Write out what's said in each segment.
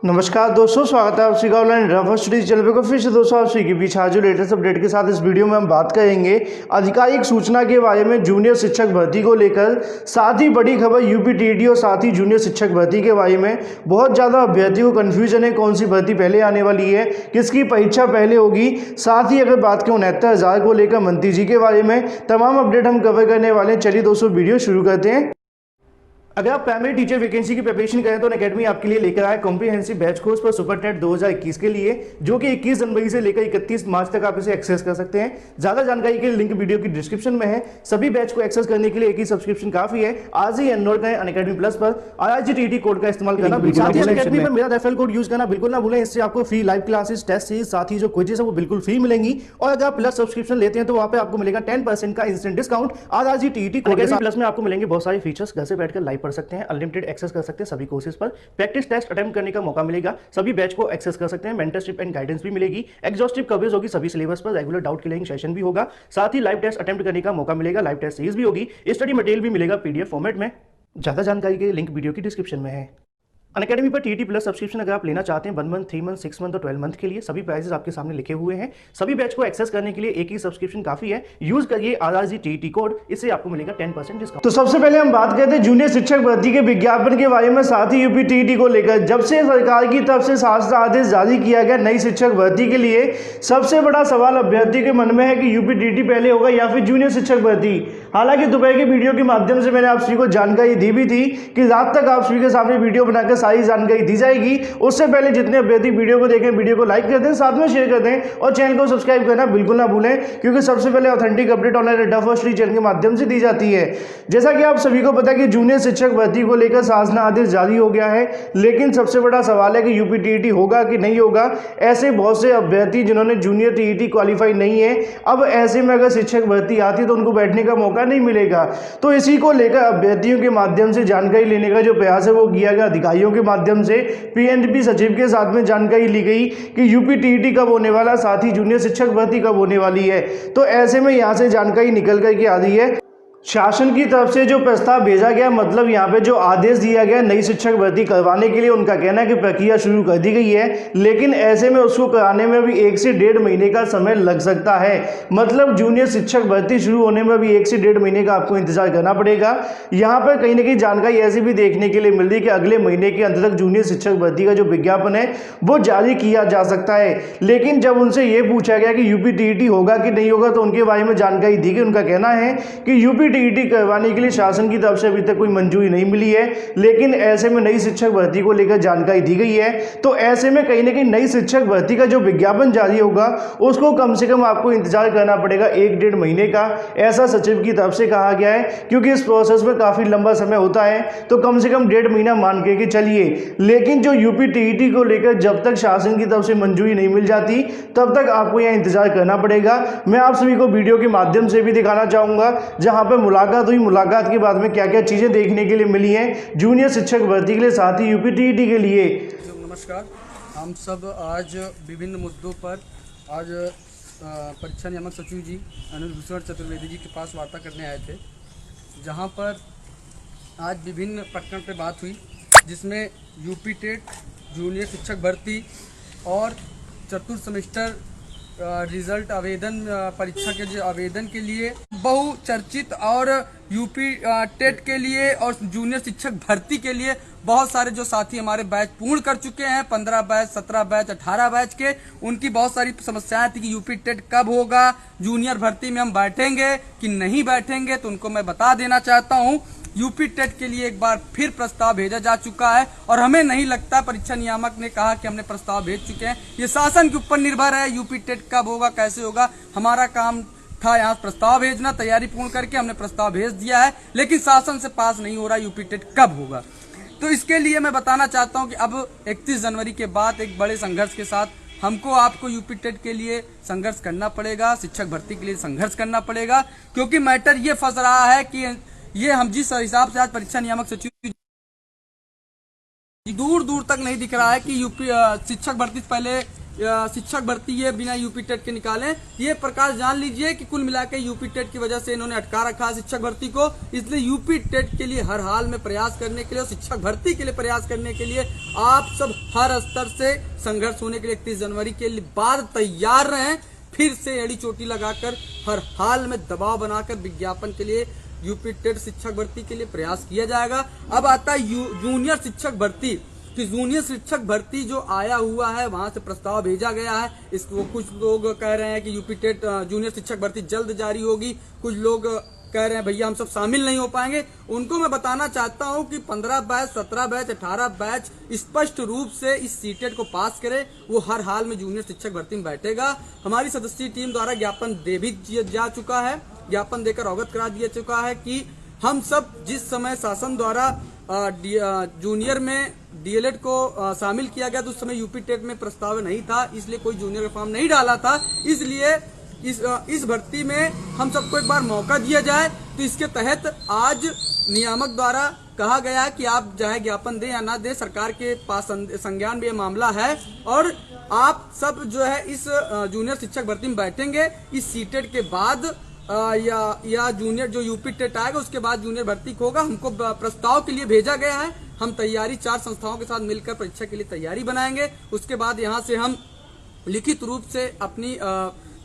नमस्कार दोस्तों, स्वागत है आप सभी का ऑनलाइन रफर स्टडीज चैनल पर। फिर से दोस्तों आप सभी के बीच आज जो लेटेस्ट अपडेट के साथ इस वीडियो में हम बात करेंगे आधिकारिक सूचना के बारे में जूनियर शिक्षक भर्ती को लेकर। साथ ही बड़ी खबर यूपी टीईटी और साथ ही जूनियर शिक्षक भर्ती के बारे में। बहुत ज़्यादा अभ्यर्थियों को कन्फ्यूजन है कौन सी भर्ती पहले आने वाली है, किसकी परीक्षा पहले होगी। साथ ही अगर बात करें 69,000 को लेकर मंत्री जी के बारे में, तमाम अपडेट हम कवर करने वाले हैं। चलिए दोस्तों वीडियो शुरू करते हैं। अगर आप प्राइमरी टीचर वैकेंसी की प्रिपरेशन करें तो अकेडमी आपके लिए लेकर आया कॉम्प्रिहेंसिव बैच कोर्स पर सुपर टेट 2021 के लिए, जो कि 21 जनवरी से लेकर 31 मार्च तक आप इसे एक्सेस कर सकते हैं। ज्यादा जानकारी के लिए लिंक वीडियो की डिस्क्रिप्शन में है। सभी बैच को एक्सेस करने के लिए एक ही सब्सक्रिप्शन काफी है। आज ही एनरोल करें अनअकैडमी प्लस पर। RRGTET कोड का इस्तेमाल करना, साथ ही अनअकैडमी में मेरा रेफरल कोड यूज करना बिल्कुल ना भूलें। इससे आपको free live classes, test series, साथ ही जो क्विज़ेस है वो बिल्कुल फ्री मिलेंगी। और अगर आप प्लस सब्सक्रिप्शन लेते हैं तो वहां पे आपको मिलेगा 10% का इंस्टेंट डिस्काउंट। RRGTET कोड के साथ प्लस में आपको मिलेंगे बहुत सारे फीचर्स। घर से बैठकर लाइव पढ़ सकते हैं, अनलिमिटेड एक्सेस कर सकते हैं सभी कोर्सेज पर, प्रैक्टिस टेस्ट अटेम्प्ट करने का मौका मिलेगा, सभी बैच को एक्सेस कर सकते हैं, मेंटरशिप एंड गाइडेंस भी मिलेगी, एग्जॉस्टिव कवरेज होगी सभी सिलेबस पर, रेगुलर डाउट क्लियरिंग सेशन भी होगा, साथ ही लाइव टेस्ट अटेम्प्ट करने का मौका मिलेगा, लाइव टेस्ट सीरीज भी होगी, स्टडी मटेरियल भी मिलेगा PDF फॉर्मेट में। ज्यादा जानकारी के लिए लिंक वीडियो की डिस्क्रिप्शन में है। अनअकैडमी पर TET प्लस सब्सक्रिप्शन अगर आप लेना चाहते हैं 1 मंथ, 3 मंथ, 6 मंथ और 12 मंथ के लिए, सभी प्राइसेस आपके सामने लिखे हुए हैं। सभी बैच को एक्सेस करने के लिए एक ही सब्सक्रिप्शन काफी है। यूज करिए RRGTET कोड, इससे आपको मिलेगा 10% डिस्काउंट। तो सबसे पहले हम बात करते हैं जूनियर शिक्षक भर्ती के विज्ञापन के बारे में, साथ ही यूपी TET को लेकर। जब से सरकार की तरफ से शासन आदेश जारी किया गया नई शिक्षक भर्ती के लिए, सबसे बड़ा सवाल अभ्यर्थी के मन में है कि यूपी TET पहले होगा या फिर जूनियर शिक्षक भर्ती। हालांकि दोपहर के वीडियो के माध्यम से मैंने आप सभी को जानकारी दी भी थी कि रात तक आप सभी के सामने वीडियो बनाकर सारी जानकारी दी जाएगी। उससे पहले जितने अभ्यर्थी वीडियो को देखें, वीडियो को लाइक कर दें, साथ में शेयर कर दें और चैनल को सब्सक्राइब करना बिल्कुल ना भूलें, क्योंकि सबसे पहले ऑथेंटिक अपडेट ऑनलाइन रफर स्टडी चैनल के माध्यम से दी जाती है। जैसा कि आप सभी को पता है कि जूनियर शिक्षक भर्ती को लेकर शासन आदेश जारी हो गया है, लेकिन सबसे बड़ा सवाल है कि यूपी TET होगा कि नहीं होगा। ऐसे बहुत से अभ्यर्थी जिन्होंने जूनियर TET क्वालिफाई नहीं है, अब ऐसे में अगर शिक्षक भर्ती आती है तो उनको बैठने का मौका नहीं मिलेगा। तो इसी को लेकर अभ्यर्थियों के माध्यम से जानकारी लेने का जो प्रयास है वो किया गया अधिकारियों के माध्यम से। PNP सचिव के साथ में जानकारी ली गई कि यूपी TET कब होने वाला, साथ ही जूनियर शिक्षक भर्ती कब होने वाली है। तो ऐसे में यहां से जानकारी निकल करके आ रही है, शासन की तरफ से जो प्रस्ताव भेजा गया, मतलब यहाँ पे जो आदेश दिया गया नई शिक्षक भर्ती करवाने के लिए, उनका कहना है कि प्रक्रिया शुरू कर दी गई है, लेकिन ऐसे में उसको कराने में भी 1 से 1.5 महीने का समय लग सकता है। मतलब जूनियर शिक्षक भर्ती शुरू होने में भी 1 से 1.5 महीने का आपको इंतजार करना पड़ेगा। यहाँ पर कहीं ना कहीं जानकारी ऐसी भी देखने के लिए मिल रही है कि अगले महीने के अंत तक जूनियर शिक्षक भर्ती का जो विज्ञापन है वो जारी किया जा सकता है। लेकिन जब उनसे ये पूछा गया कि यूपी TET होगा कि नहीं होगा, तो उनके बारे में जानकारी दी गई। उनका कहना है कि यूपी TET करवाने के लिए शासन की तरफ से अभी तक कोई मंजूरी नहीं मिली है, लेकिन ऐसे में नई शिक्षक भर्ती को लेकर जानकारी दी गई है। तो ऐसे में कहीं ना कहीं नई शिक्षक भर्ती का जो विज्ञापन जारी होगा उसको कम से कम आपको इंतजार करना पड़ेगा 1-1.5 महीने का, ऐसा सचिव की तरफ से कहा गया है। क्योंकि इस प्रोसेस में काफी लंबा समय होता है, तो कम से कम 1.5 महीना मान के चलिए। लेकिन जो यूपी TET को लेकर जब तक शासन की तरफ से मंजूरी नहीं मिल जाती तब तक आपको यह इंतजार करना पड़ेगा। मैं आप सभी को वीडियो के माध्यम से भी दिखाना चाहूंगा जहां पर मुलाकात हुई, मुलाकात के बाद में क्या क्या चीजें देखने के लिए मिली हैं जूनियर शिक्षक भर्ती के लिए, साथ ही यूपी TET के लिए। नमस्कार, हम सब आज विभिन्न मुद्दों पर आज परीक्षा नियामक सचिव जी अनिल भूषण चतुर्वेदी जी के पास वार्ता करने आए थे, जहां पर आज विभिन्न प्रकरण पर बात हुई, जिसमें यूपी टेट, जूनियर शिक्षक भर्ती और चतुर्थ सेमेस्टर रिजल्ट आवेदन परीक्षा के जो आवेदन के लिए बहुचर्चित, और यूपी टेट के लिए और जूनियर शिक्षक भर्ती के लिए बहुत सारे जो साथी हमारे बैच पूर्ण कर चुके हैं, 15 बैच, 17 बैच, 18 बैच के, उनकी बहुत सारी समस्याएं थी कि यूपी टेट कब होगा, जूनियर भर्ती में हम बैठेंगे कि नहीं बैठेंगे। तो उनको मैं बता देना चाहता हूं, यूपी टेट के लिए एक बार फिर प्रस्ताव भेजा जा चुका है, और हमें नहीं लगता, परीक्षा नियामक ने कहा कि हमने प्रस्ताव भेज चुके हैं। ये शासन के ऊपर निर्भर है, यूपी टेट कब होगा, कैसे होगा। हमारा काम था यहाँ प्रस्ताव भेजना, तैयारी पूर्ण करके हमने प्रस्ताव भेज दिया है, लेकिन शासन से पास नहीं हो रहा यूपी टेट कब होगा। तो इसके लिए मैं बताना चाहता हूँ कि अब 31 जनवरी के बाद एक बड़े संघर्ष के साथ हमको आपको यूपी टेट के लिए संघर्ष करना पड़ेगा, शिक्षक भर्ती के लिए संघर्ष करना पड़ेगा, क्योंकि मैटर ये फंस रहा है कि ये हम जिस हिसाब से आज परीक्षा नियामक सचिव दूर दूर तक नहीं दिख रहा है कि यूपी शिक्षक भर्ती से पहले शिक्षक भर्ती ये बिना यूपी टेट के निकाले। ये प्रकाश जान लीजिए कि कुल मिलाकर यूपी टेट की वजह से इन्होंने अटका रखा है शिक्षक भर्ती को। इसलिए यूपी टेट के लिए हर हाल में प्रयास करने के लिए और शिक्षक भर्ती के लिए प्रयास करने के लिए आप सब हर स्तर से संघर्ष होने के लिए 31 जनवरी के बाद तैयार रहें। फिर से एड़ी चोटी लगाकर हर हाल में दबाव बनाकर विज्ञापन के लिए यूपी टेट शिक्षक भर्ती के लिए प्रयास किया जाएगा। अब आता है जूनियर शिक्षक भर्ती। कि जूनियर शिक्षक भर्ती जो आया हुआ है वहां से प्रस्ताव भेजा गया है। इसको कुछ लोग कह रहे हैं कि यूपी टेट जूनियर शिक्षक भर्ती जल्द जारी होगी, कुछ लोग कह रहे हैं भैया हम सब शामिल नहीं हो पाएंगे। उनको मैं बताना चाहता हूं कि 15 बैच, 17 बैच, 18 बैच स्पष्ट रूप से इस सीटेट को पास करे, वो हर हाल में जूनियर शिक्षक भर्ती में बैठेगा। हमारी सदस्यीय टीम द्वारा ज्ञापन दे भी जा चुका है, ज्ञापन देकर अवगत करा दिया चुका है कि हम सब जिस समय शासन द्वारा जूनियर में डीएलएड को शामिल किया गया तो उस समय यूपी टेट में प्रस्ताव नहीं था, इसलिए कोई जूनियर का फॉर्म नहीं डाला था। इसलिए इस भर्ती में हम सबको एक बार मौका दिया जाए। तो इसके तहत आज नियामक द्वारा कहा गया है कि आप चाहे ज्ञापन दें या ना दें, सरकार के पास संज्ञान में यह मामला है और आप सब जो है इस जूनियर शिक्षक भर्ती में बैठेंगे। इस सीटेट के बाद या जूनियर जो यूपी टेट आएगा उसके बाद जूनियर भर्ती होगा। हमको प्रस्ताव के लिए भेजा गया है। हम तैयारी 4 संस्थाओं के साथ मिलकर परीक्षा के लिए तैयारी बनाएंगे। उसके बाद यहाँ से हम लिखित रूप से अपनी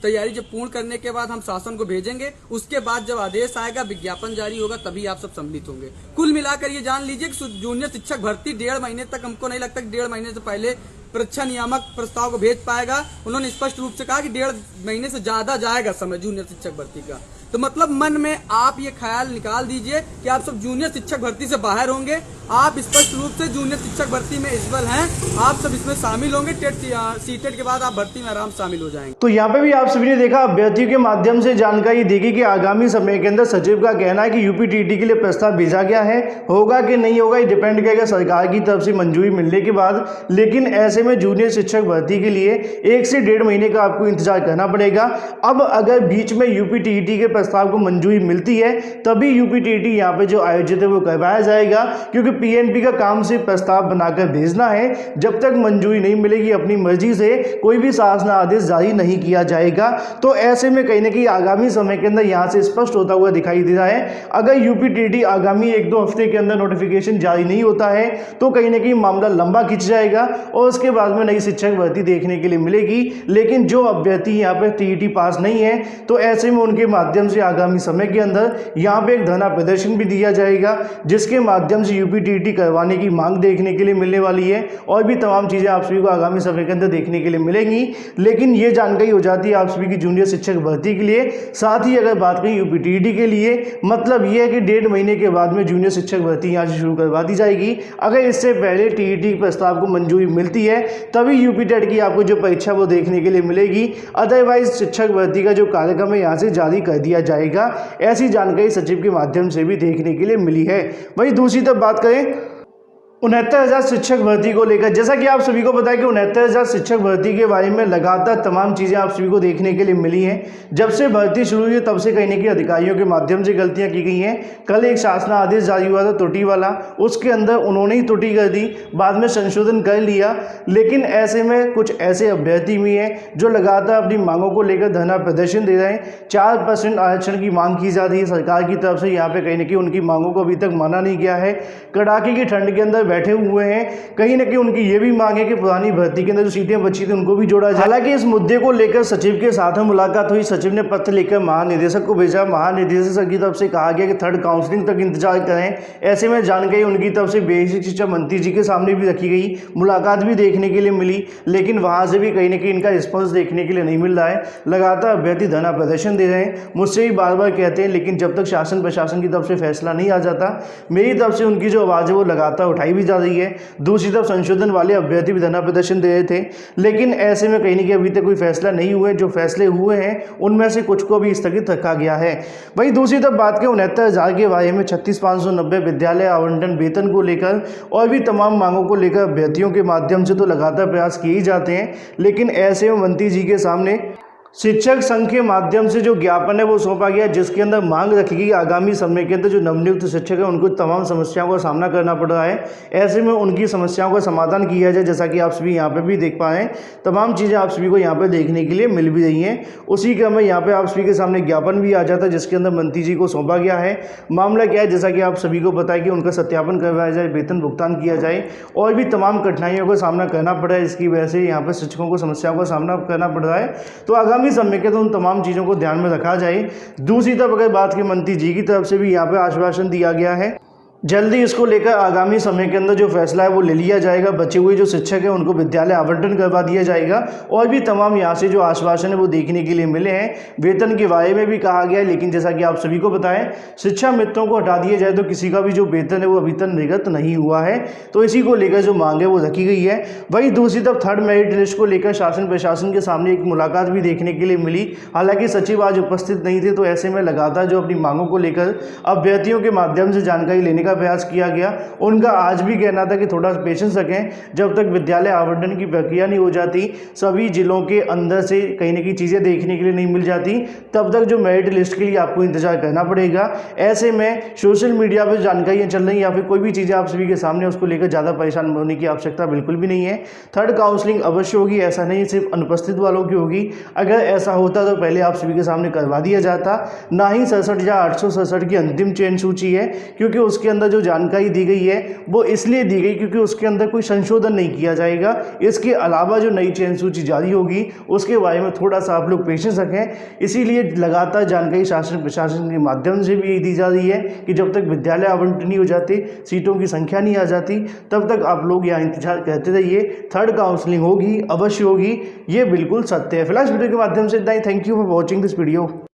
तैयारी जब पूर्ण करने के बाद हम शासन को भेजेंगे। उसके बाद जब आदेश आएगा, विज्ञापन जारी होगा, तभी आप सब सम्मिलित होंगे। कुल मिलाकर ये जान लीजिए कि जूनियर शिक्षक भर्ती 1.5 महीने तक, हमको नहीं लगता कि 1.5 महीने से पहले परीक्षा नियामक प्रस्ताव को भेज पाएगा। उन्होंने स्पष्ट रूप से कहा कि 1.5 महीने से ज्यादा जाएगा समय जूनियर शिक्षक भर्ती का। तो मतलब मन में आप ये ख्याल निकाल दीजिए कि आप सब जूनियर शिक्षक भर्ती से बाहर होंगे। आप स्पष्ट रूप से जूनियर शिक्षक भर्ती में इस्बल हैं, आप सब इसमें शामिल होंगे। सीटेट के बाद आप भर्ती में आराम शामिल हो जाएंगे। तो यहाँ पे भी आप सभी ने देखा, अभ्यर्थियों के माध्यम से जानकारी देगी कि आगामी समय के अंदर सचिव का कहना है कि यूपीटीटी के लिए प्रस्ताव भेजा गया है, होगा कि नहीं होगा ये डिपेंड करेगा सरकार की तरफ से मंजूरी मिलने के बाद। लेकिन ऐसे में जूनियर शिक्षक भर्ती के लिए 1 से 1.5 महीने का आपको इंतजार करना पड़ेगा। अब अगर बीच में यूपीटीटी के प्रस्ताव को मंजूरी मिलती है तभी यूपीटीटी यहाँ पे जो आयोजित है वो करवाया जाएगा, क्योंकि पीएनपी का काम सिर्फ प्रस्ताव बनाकर भेजना है। जब तक मंजूरी नहीं मिलेगी अपनी मर्जी से कोई भी शासन आदेश जारी नहीं किया जाएगा। तो ऐसे में कहीं ना कहीं आगामी समय के अंदर यहाँ से स्पष्ट होता हुआ दिखाई दे रहा है, अगर यूपीटीटी आगामी 1-2 हफ्ते के अंदर नोटिफिकेशन जारी नहीं होता है तो कहीं ना कहीं मामला लंबा खिंच जाएगा और उसके बाद में नई शिक्षक भर्ती देखने के लिए मिलेगी। लेकिन जो अभ्यर्थी यहाँ पे टीईटी पास नहीं है तो ऐसे में उनके माध्यम से आगामी समय के अंदर यहाँ पे एक धरना प्रदर्शन भी दिया जाएगा, जिसके माध्यम से यूपीटीटी करवाने की मांग देखने के लिए मिलने वाली है। और भी तमाम चीजें आप सभी को आगामी समय के अंदर देखने के लिए मिलेंगी। लेकिन ये जानकारी हो जाती है आप सभी की जूनियर शिक्षक भर्ती के लिए। साथ ही अगर बात करें यूपीटीटी के लिए, मतलब ये है कि 1.5 महीने के बाद में जूनियर शिक्षक भर्ती यहाँ से शुरू करवा दी जाएगी। अगर इससे पहले टीईटी प्रस्ताव को मंजूरी मिलती है तभी यूपीटेट की आपको जो परीक्षा वो देखने के लिए मिलेगी। अदरवाइज शिक्षक भर्ती का जो कार्यक्रम है यहाँ से जारी कर दिया जाएगा। ऐसी जानकारी सचिव के माध्यम से भी देखने के लिए मिली है। वहीं दूसरी तरफ बात करें 69,000 शिक्षक भर्ती को लेकर, जैसा कि आप सभी को पता है कि 69,000 शिक्षक भर्ती के बारे में लगातार तमाम चीज़ें आप सभी को देखने के लिए मिली हैं। जब से भर्ती शुरू हुई है तब से कहीं ना कहीं अधिकारियों के माध्यम से गलतियां की गई हैं। कल एक शासन आदेश जारी हुआ था त्रुटि वाला, उसके अंदर उन्होंने ही त्रुटि कर दी, बाद में संशोधन कर लिया। लेकिन ऐसे में कुछ ऐसे अभ्यर्थी भी हैं जो लगातार अपनी मांगों को लेकर धरना प्रदर्शन दे रहे हैं। 4% आरक्षण की मांग की जा रही है सरकार की तरफ से, यहाँ पे कहीं ना कहीं उनकी मांगों को अभी तक माना नहीं गया है। कड़ाके की ठंड के अंदर बैठे हुए हैं। कहीं ना कहीं उनकी ये भी मांग है कि पुरानी भर्ती के अंदर जो सीटें बची थी उनको भी जोड़ा जाए। हालांकि इस मुद्दे को लेकर सचिव के साथ में मुलाकात हुई, सचिव ने पत्र लेकर महानिदेशक को भेजा। महानिदेशक की तरफ से कहा गया कि 3rd काउंसलिंग तक इंतजार करें। ऐसे में जानकारी उनकी तरफ से बेसिक शिक्षा मंत्री जी के सामने भी रखी गई, मुलाकात भी देखने के लिए मिली, लेकिन वहां से भी कहीं ना कहीं इनका रिस्पॉन्स देखने के लिए नहीं मिल रहा है। लगातार अभ्यर्थी धरना प्रदर्शन दे रहे हैं, मुझसे भी बार बार कहते हैं, लेकिन जब तक शासन प्रशासन की तरफ से फैसला नहीं आ जाता, मेरी तरफ से उनकी जो आवाज़ है वो लगातार उठाई भी जा रही है। दूसरी तरफ संशोधन वाले अभ्यर्थी भी धरना प्रदर्शन दे रहे थे, लेकिन ऐसे में कहीं ना कहीं अभी तक कोई फैसला नहीं हुए। जो फैसले हुए हैं उनमें से कुछ को भी स्थगित रखा गया है। वहीं दूसरी तरफ बात करें 69,000 के बारे में, 36,590 विद्यालय आवंटन वेतन को लेकर और भी तमाम मांगों को लेकर अभ्यर्थियों के माध्यम से तो लगातार प्रयास किए ही जाते हैं। लेकिन ऐसे में मंत्री जी के सामने शिक्षक संघ के माध्यम से जो ज्ञापन है वो सौंपा गया, जिसके अंदर मांग रखी गई आगामी समय के अंदर जो नवनियुक्त शिक्षक है उनको तमाम समस्याओं का सामना करना पड़ रहा है। ऐसे में उनकी समस्याओं का समाधान किया जाए। जैसा कि आप सभी यहाँ पे भी देख पाए, तमाम चीज़ें आप सभी को यहाँ पे देखने के लिए मिल भी रही हैं। उसी क्रम में यहाँ पे आप सभी के सामने ज्ञापन भी आ जाता है, जिसके अंदर मंत्री जी को सौंपा गया है। मामला क्या है, जैसा कि आप सभी को पता है कि उनका सत्यापन करवाया जाए, वेतन भुगतान किया जाए और भी तमाम कठिनाइयों का सामना करना पड़ रहा है। इसकी वजह से यहाँ पर शिक्षकों को समस्याओं का सामना करना पड़ रहा है। तो आगामी समय के तो उन तमाम चीज़ों को ध्यान में रखा जाए। दूसरी तरफ अगर बात की, मंत्री जी की तरफ से भी यहाँ पे आश्वासन दिया गया है, जल्दी इसको लेकर आगामी समय के अंदर जो फैसला है वो ले लिया जाएगा। बचे हुए जो शिक्षक हैं उनको विद्यालय आवंटन करवा दिया जाएगा और भी तमाम यहाँ से जो आश्वासन है वो देखने के लिए मिले हैं। वेतन के बारे में भी कहा गया है, लेकिन जैसा कि आप सभी को बताएं, शिक्षा मित्रों को हटा दिया जाए तो किसी का भी जो वेतन है वो अभी तक निर्गत नहीं हुआ है। तो इसी को लेकर जो मांग है वो रखी गई है। वहीं दूसरी तरफ थर्ड मेरिट लिस्ट को लेकर शासन प्रशासन के सामने एक मुलाकात भी देखने के लिए मिली। हालांकि सचिव आज उपस्थित नहीं थे, तो ऐसे में लगातार जो अपनी मांगों को लेकर अभ्यर्थियों के माध्यम से जानकारी लेने का प्रयास किया गया। उनका आज भी कहना था कि थोड़ा पेशेंस रखें, जब तक विद्यालय आवंटन की प्रक्रिया नहीं हो जाती, सभी जिलों के अंदर से कहीं ना कहीं चीज़ें देखने के लिए नहीं मिल जाती, तब तक जो मेरिट लिस्ट के लिए आपको इंतजार करना पड़ेगा। ऐसे में सोशल मीडिया पर जानकारियाँ चल रही या फिर कोई भी चीज़ें आप सभी के सामने, उसको लेकर ज़्यादा परेशान होने की आवश्यकता बिल्कुल भी नहीं है। थर्ड काउंसलिंग अवश्य होगी, ऐसा नहीं सिर्फ अनुपस्थित वालों की होगी। अगर ऐसा होता तो पहले आप सभी के सामने करवा दिया जाता। ना ही 67 या 867 की अंतिम चयन सूची है, क्योंकि उसके अंदर जो जानकारी दी गई है वो इसलिए दी गई क्योंकि उसके अंदर कोई संशोधन नहीं किया जाएगा। इसके अलावा जो नई चयन सूची जारी होगी उसके बारे में थोड़ा सा आप लोग पेशेंस रखें। इसीलिए लगातार जानकारी शासन प्रशासन के माध्यम से भी दी जा रही है कि जब तक विद्यालय आवंटन नहीं हो जाते, सीटों की संख्या नहीं आ जाती, तब तक आप लोग यहाँ इंतजार करते रहिए। थर्ड काउंसलिंग होगी, अवश्य होगी, ये बिल्कुल सत्य है। फिलहाल इस वीडियो के माध्यम से इतना ही। Thank you for watching this video.